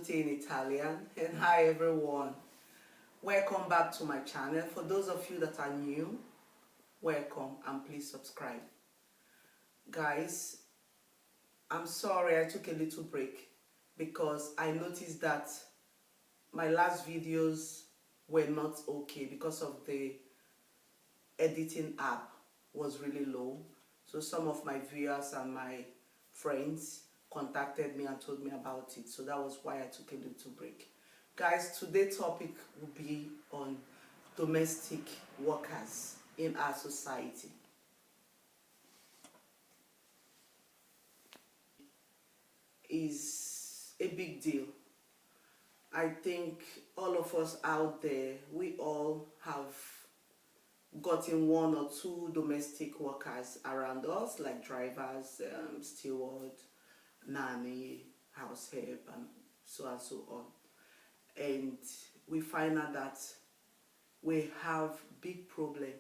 tutti in Italian, and hi everyone. Welcome back to my channel. For those of you that are new, welcome and please subscribe. Guys, I'm sorry I took a little break because I noticed that my last videos were not okay because of the editing app was really low. So some of my viewers and my friends contacted me and told me about it. So that was why I took a little break. Guys, today's topic will be on domestic workers in our society. Is a big deal. I think all of us out there, we all have gotten one or two domestic workers around us, like drivers, steward, nanny, house help, and so on. And we find out that we have big problem.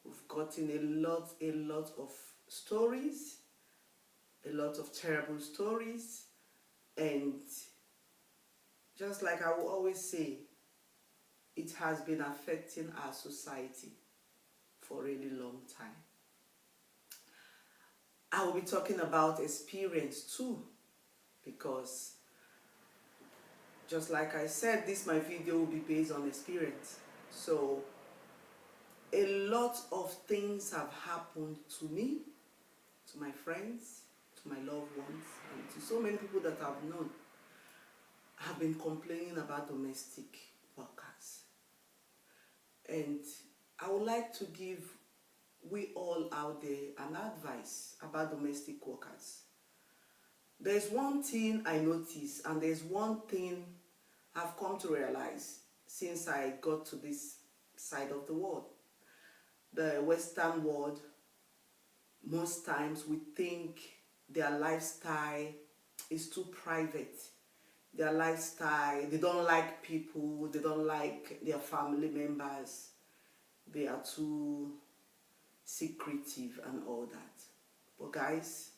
We've gotten a lot of stories, a lot of terrible stories, and just like I will always say, it has been affecting our society for a really long time. I will be talking about experience too, because just like I said, my video will be based on experience. So a lot of things have happened to me, to my friends, to my loved ones, and to so many people that I've known have been complaining about domestic workers. And I would like to give we all out there an advice about domestic workers. There's one thing I noticed, and there's one thing I've come to realize since I got to this side of the world. The Western world, most times we think their lifestyle is too private. Their lifestyle, they don't like people, they don't like their family members. They are too secretive and all that. But guys,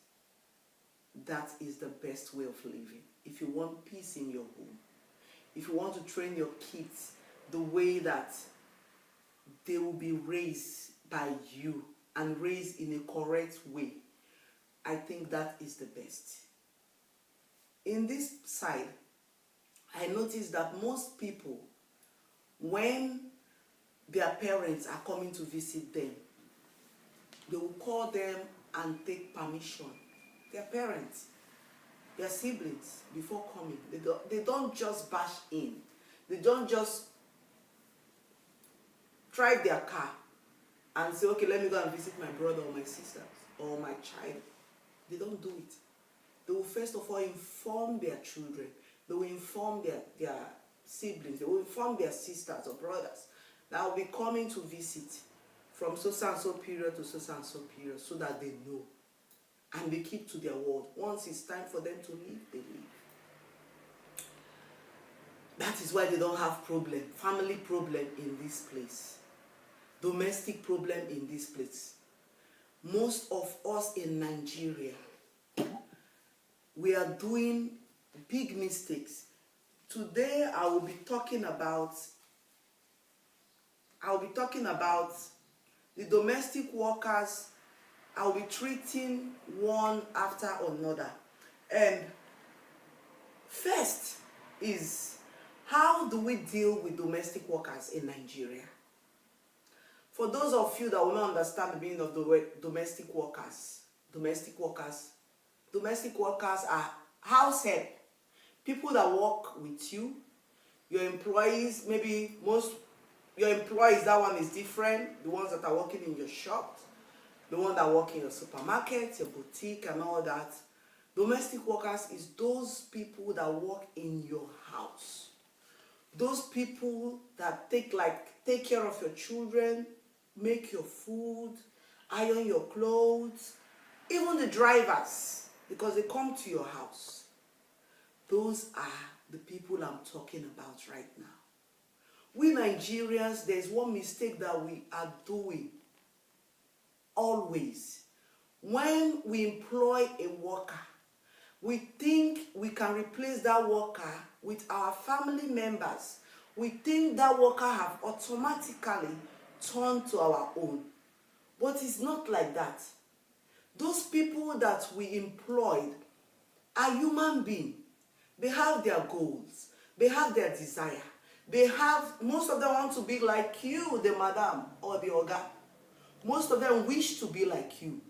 that is the best way of living. If you want peace in your home, if you want to train your kids the way that they will be raised by you and raised in a correct way, I think that is the best. In this side, I noticed that most people, when their parents are coming to visit them, they will call them and take permission. Their parents, their siblings, before coming, they don't just bash in. They don't just drive their car and say, okay, let me go and visit my brother or my sister or my child. They don't do it. They will first of all inform their children. They will inform their siblings. They will inform their sisters or brothers that will be coming to visit from so and so period to so and so period, so that they know. And they keep to their word. Once it's time for them to leave, they leave. That is why they don't have problem, family problem in this place. Domestic problem in this place. Most of us in Nigeria, we are doing big mistakes. Today I will be talking about the domestic workers. I'll be treating one after another. And first is, how do we deal with domestic workers in Nigeria? For those of you that will not understand the meaning of the word domestic workers are house help. People that work with you, your employees, maybe your employees, that one is different. The ones that are working in your shop, the one that work in your supermarket, your boutique and all that. Domestic workers is those people that work in your house. Those people that take care of your children, make your food, iron your clothes, even the drivers, because they come to your house. Those are the people I'm talking about right now. We Nigerians, there's one mistake that we are doing always. When we employ a worker We think we can replace that worker with our family members. We think that worker have automatically turned to our own. But it's not like that. Those people that we employed are human beings. They have their goals. They have their desire. Most of them want to be like you, the madam or the oga. Most of them wish to be like you.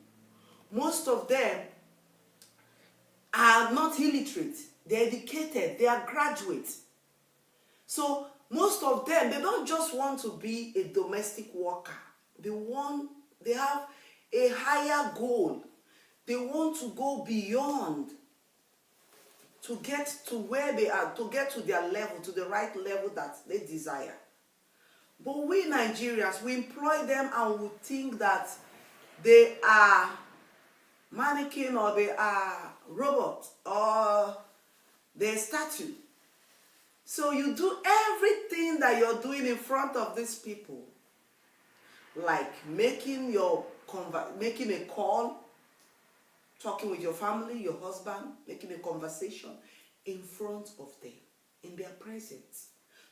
Most of them are not illiterate. They're educated. They are graduates. So most of them, they don't just want to be a domestic worker. They have a higher goal. They want to go beyond to get to where they are, to get to their level, to the right level that they desire. But we Nigerians, we employ them and we think that they are mannequin or they are robots or they're statue. So you do everything that you're doing in front of these people, like making a call, talking with your family, your husband, making a conversation in front of them, in their presence.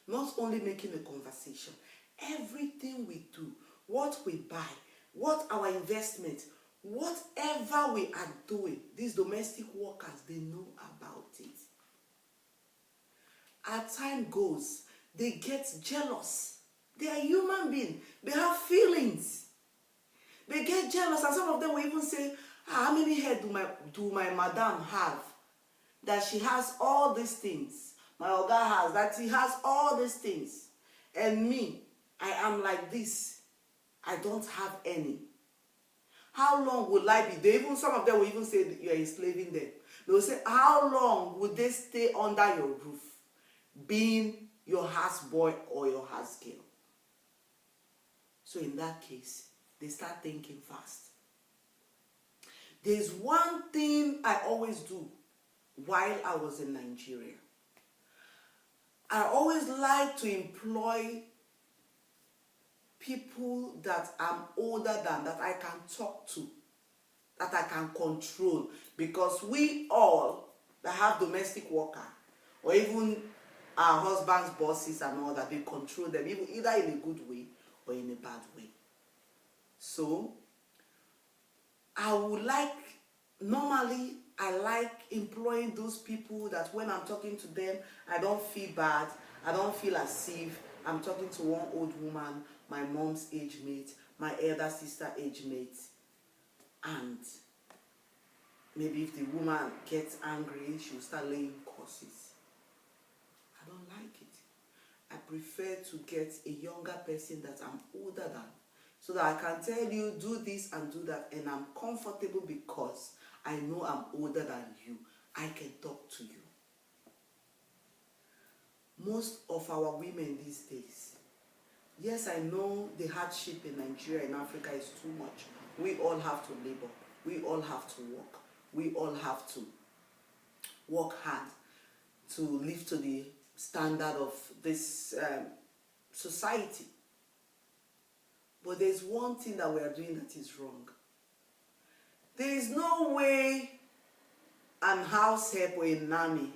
Not only making a conversation, everything we do, what we buy, what our investment, whatever we are doing, these domestic workers, they know about it. As time goes, they get jealous. They are human beings. They have feelings. They get jealous, and some of them will even say, how many head do my madam have? That she has all these things. My oga has, that he has all these things. And me, I am like this. I don't have any. How long will I be? Some of them will even say that you are enslaving them. They will say, how long will they stay under your roof, being your houseboy or your house girl? So in that case, they start thinking fast. There's one thing I always do while I was in Nigeria. I always like to employ people that I'm older than, that I can talk to, that I can control. Because we all that have domestic worker, or even our husband's bosses and all that, they control them, either in a good way or in a bad way. So, normally I like employing those people that when I'm talking to them, I don't feel bad. I don't feel as if I'm talking to one old woman, my mom's age mate, my elder sister age mate. And maybe if the woman gets angry, she'll start laying curses. I don't like it. I prefer to get a younger person that I'm older than, so that I can tell you, do this and do that, and I'm comfortable because I know I'm older than you. I can talk to you. Most of our women these days, yes, I know the hardship in Nigeria and Africa is too much. We all have to labor. We all have to work. We all have to work hard to live to the standard of this society. But there's one thing that we are doing that is wrong. There is no way an house help or a nanny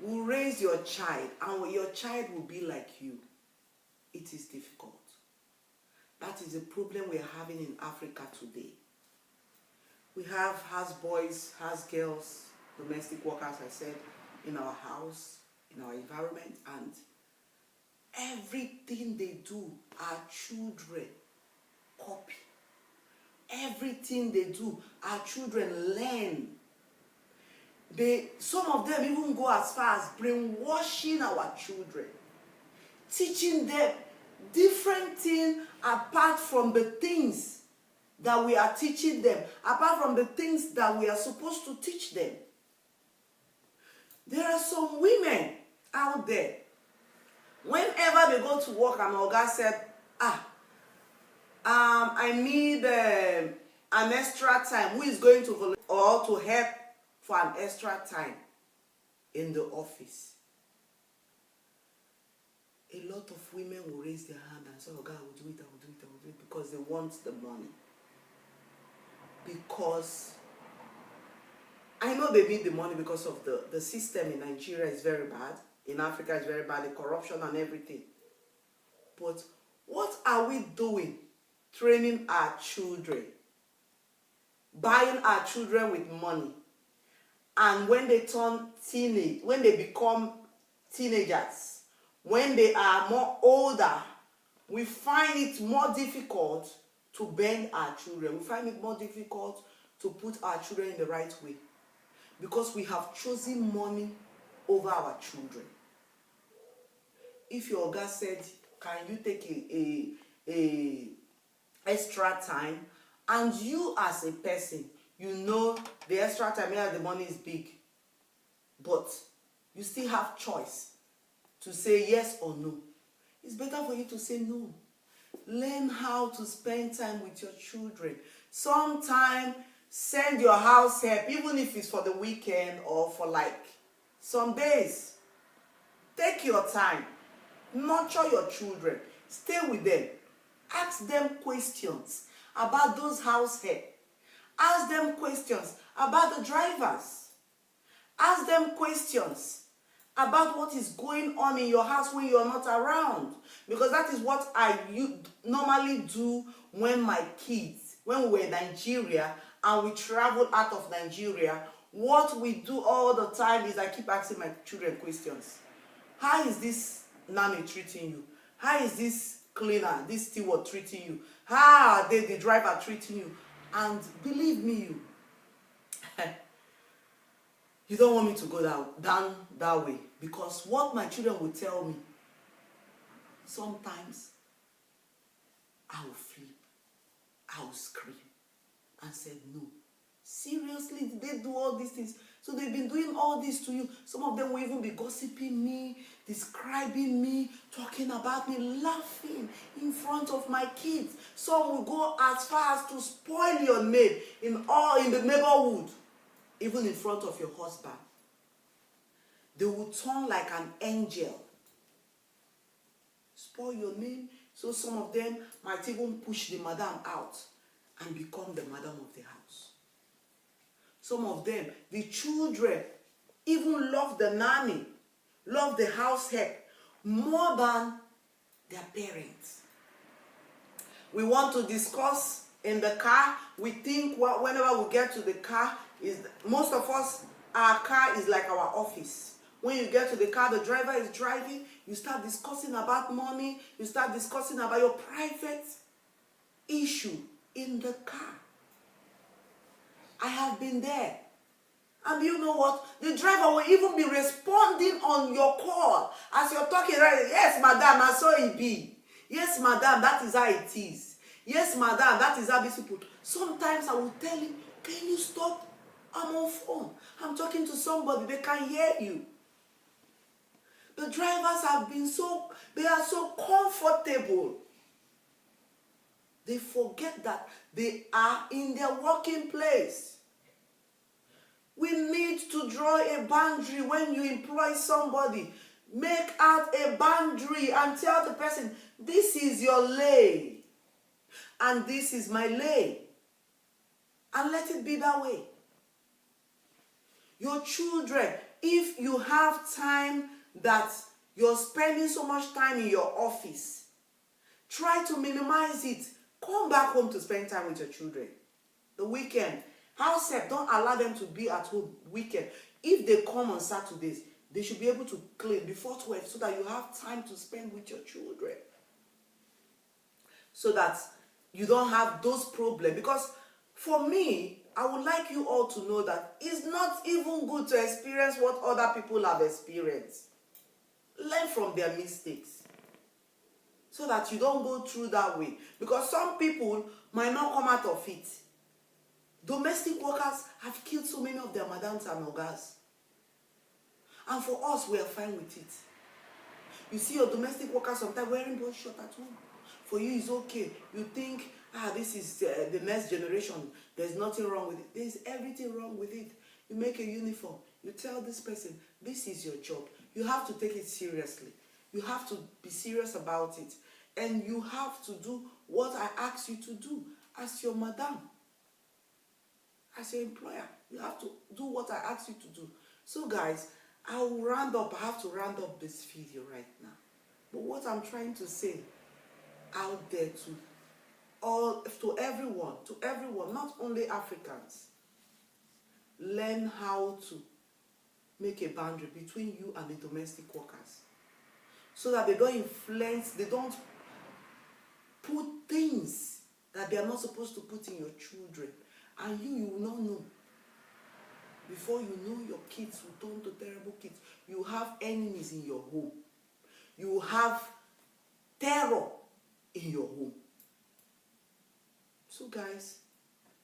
will raise your child and your child will be like you. It is difficult. That is the problem we are having in Africa today. We have houseboys, housegirls, domestic workers, I said, in our house, in our environment, and everything they do, our children copy. Everything they do, our children learn. Some of them even go as far as brainwashing our children, teaching them different things apart from the things that we are teaching them, apart from the things that we are supposed to teach them. There are some women out there, whenever they go to work and Oga said, I need an extra time, who is going to volunteer or to help for an extra time in the office? A lot of women will raise their hand and say, Oga, I will do it, I will do it, I will do it, because they want the money. Because I know they need the money because of the system in Nigeria is very bad. In Africa is very bad, the corruption and everything. But what are we doing? Training our children, buying our children with money. And when they turn teenage, when they become teenagers, when they are more older, we find it more difficult to bend our children. We find it more difficult to put our children in the right way because we have chosen money over our children. If your guy said, can you take a extra time, and you as a person, you know the extra time, yeah, the money is big, but you still have choice to say yes or no, it's better for you to say no. Learn how to spend time with your children. Sometime send your house help, even if it's for the weekend or for like some days. Take your time. Nurture your children. Stay with them. Ask them questions about those house help. Ask them questions about the drivers. Ask them questions about what is going on in your house when you're not around. Because that is what I normally do when my kids, when we were in Nigeria and we traveled out of Nigeria. What we do all the time is I keep asking my children questions. How is this nanny treating you? How is this cleaner, this steward treating you? How are the driver treating you? And believe me, you don't want me to go down that way, because what my children will tell me, sometimes I will flip, I will scream and say, no, seriously, did they do all these things? So they've been doing all this to you. Some of them will even be gossiping me, describing me, talking about me, laughing in front of my kids. Some will go as far as to spoil your name in the neighborhood, even in front of your husband. They will turn like an angel. Spoil your name. So some of them might even push the madam out and become the madam of the house. Some of them, the children, even love the nanny, love the house help more than their parents. We want to discuss in the car. We think whenever we get to the car, most of us, our car is like our office. When you get to the car, the driver is driving, you start discussing about money, you start discussing about your private issue in the car. I have been there. And you know what? The driver will even be responding on your call as you're talking. Right? Yes, madam, I saw it be. Yes, madam, that is how it is. Yes, madam, that is how these people. Sometimes I will tell him, can you stop? I'm on phone. I'm talking to somebody. They can hear you. The drivers have been they are so comfortable. They forget that they are in their working place. We need to draw a boundary when you employ somebody. Make out a boundary and tell the person, this is your lane and this is my lane. And let it be that way. Your children, if you have time that you're spending so much time in your office, try to minimize it. Come back home to spend time with your children. The weekend, house help, don't allow them to be at home weekend. If they come on Saturdays, they should be able to clean before 12 so that you have time to spend with your children. So that you don't have those problems. Because for me, I would like you all to know that it's not even good to experience what other people have experienced. Learn from their mistakes so that you don't go through that way. Because some people might not come out of it. Domestic workers have killed so many of their madams and ogas. And for us, we are fine with it. You see your domestic worker sometimes wearing both shorts at home. For you, it's okay. You think, this is the next generation. There's nothing wrong with it. There's everything wrong with it. You make a uniform. You tell this person, this is your job. You have to take it seriously. You have to be serious about it. And you have to do what I ask you to do as your madam. as your employer. You have to do what I ask you to do. So guys, I'll round up. I have to round up this video right now. But what I'm trying to say out there to everyone, not only Africans, learn how to make a boundary between you and the domestic workers, so that they don't influence, they don't put things that they are not supposed to put in your children, and you will not know. Before you know, your kids will turn to terrible kids. You have enemies in your home. You have terror in your home. So guys,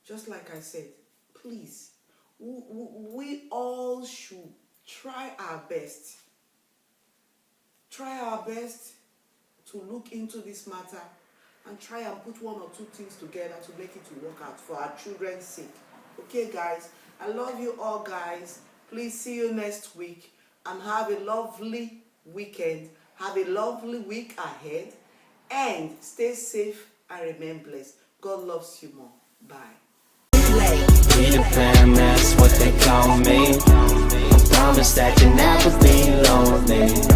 just like I said, please, we all should try our best. Try our best to look into this matter and try and put one or two things together to make it to work out for our children's sake. Okay guys, I love you all guys. Please see you next week and have a lovely weekend. Have a lovely week ahead and stay safe and remain blessed. God loves you more. Bye. Peter Pan, that's what they call me. I promise that you'll never be lonely.